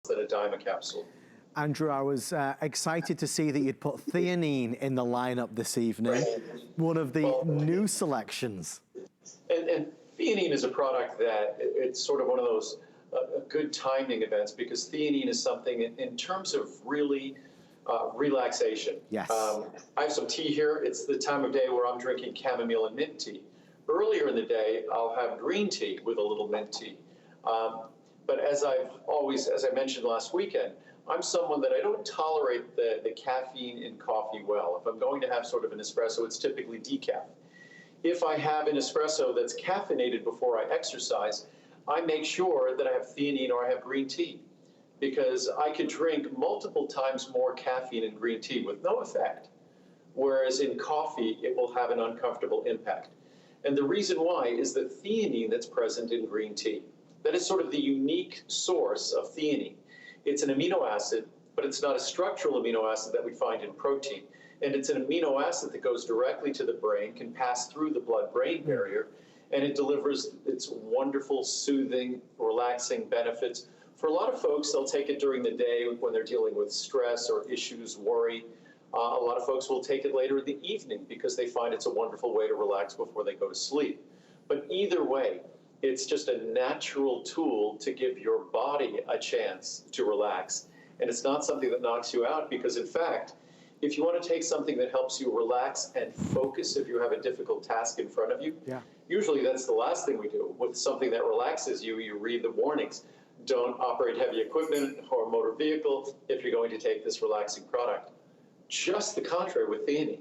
than a dime a capsule. Andrew, I was excited to see that you'd put theanine in the lineup this evening, one of the new selections. And theanine is a product that it's sort of one of those good timing events, because theanine is something in terms of really relaxation. Yes. I have some tea here. It's the time of day where I'm drinking chamomile and mint tea. Earlier in the day, I'll have green tea with a little mint tea. But as I mentioned last weekend, I'm someone that I don't tolerate the caffeine in coffee well. If I'm going to have sort of an espresso, it's typically decaf. If I have an espresso that's caffeinated before I exercise, I make sure that I have theanine or I have green tea, because I could drink multiple times more caffeine in green tea with no effect, whereas in coffee, it will have an uncomfortable impact. And the reason why is the theanine that's present in green tea. That is sort of the unique source of theanine. It's an amino acid, but it's not a structural amino acid that we find in protein. And it's an amino acid that goes directly to the brain, can pass through the blood-brain barrier, and it delivers its wonderful, soothing, relaxing benefits. For a lot of folks, they'll take it during the day when they're dealing with stress or issues, worry. A lot of folks will take it later in the evening because they find it's a wonderful way to relax before they go to sleep. But either way, it's just a natural tool to give your body a chance to relax. And it's not something that knocks you out, because in fact, if you want to take something that helps you relax and focus if you have a difficult task in front of you, usually that's the last thing we do. With something that relaxes you, you read the warnings. Don't operate heavy equipment or motor vehicle if you're going to take this relaxing product. Just the contrary with theanine.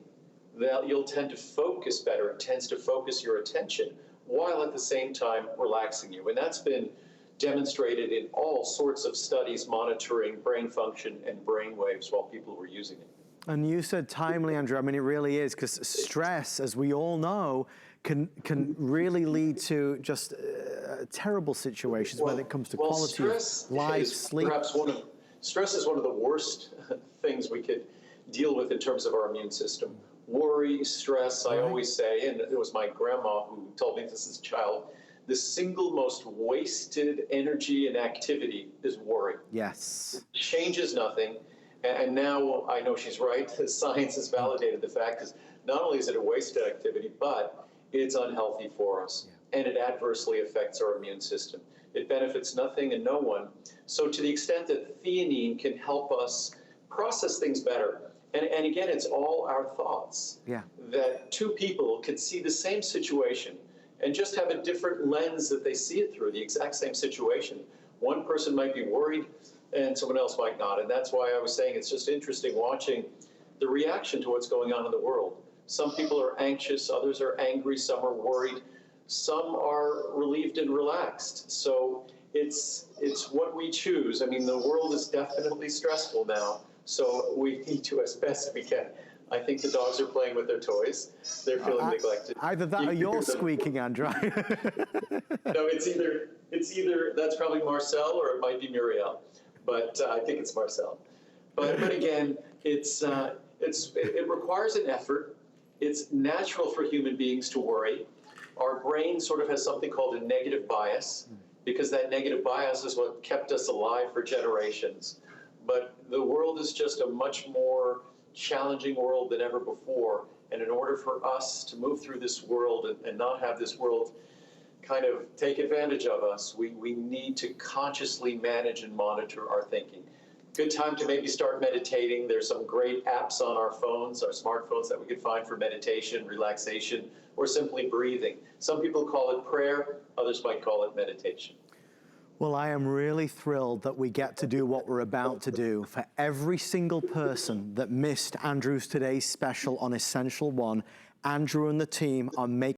You'll tend to focus better. It tends to focus your attention while at the same time relaxing you. And that's been demonstrated in all sorts of studies monitoring brain function and brain waves while people were using it. And you said timely, Andrew. I mean, it really is, because stress, as we all know, can really lead to just terrible situations when it comes to quality of life, sleep. Stress is one of the worst things we could deal with in terms of our immune system. Worry, stress, I always say, and it was my grandma who told me this as a child, the single most wasted energy and activity is worry. Yes. It changes nothing. And now I know she's right. Science has validated the fact is not only is it a wasted activity, but it's unhealthy for us. And it adversely affects our immune system. It benefits nothing and no one. So to the extent that theanine can help us process things better, and again, it's all our thoughts, that two people could see the same situation and just have a different lens that they see it through, the exact same situation. One person might be worried and someone else might not. And that's why I was saying it's just interesting watching the reaction to what's going on in the world. Some people are anxious, others are angry, some are worried, some are relieved and relaxed. So it's what we choose. I mean, the world is definitely stressful now, so we need to, as best we can. I think the dogs are playing with their toys. They're feeling neglected. Either that or you're squeaking, Andrew. No, it's either that's probably Marcel or it might be Muriel, but I think it's Marcel. But again, it requires an effort. It's natural for human beings to worry. Our brain sort of has something called a negative bias, because that negative bias is what kept us alive for generations. But the world is just a much more challenging world than ever before. And in order for us to move through this world and not have this world kind of take advantage of us, we need to consciously manage and monitor our thinking. Good time to maybe start meditating. There's some great apps on our phones, our smartphones, that we could find for meditation, relaxation, or simply breathing. Some people call it prayer, others might call it meditation. Well, I am really thrilled that we get to do what we're about to do. For every single person that missed Andrew's today's special on Essential One, Andrew and the team are making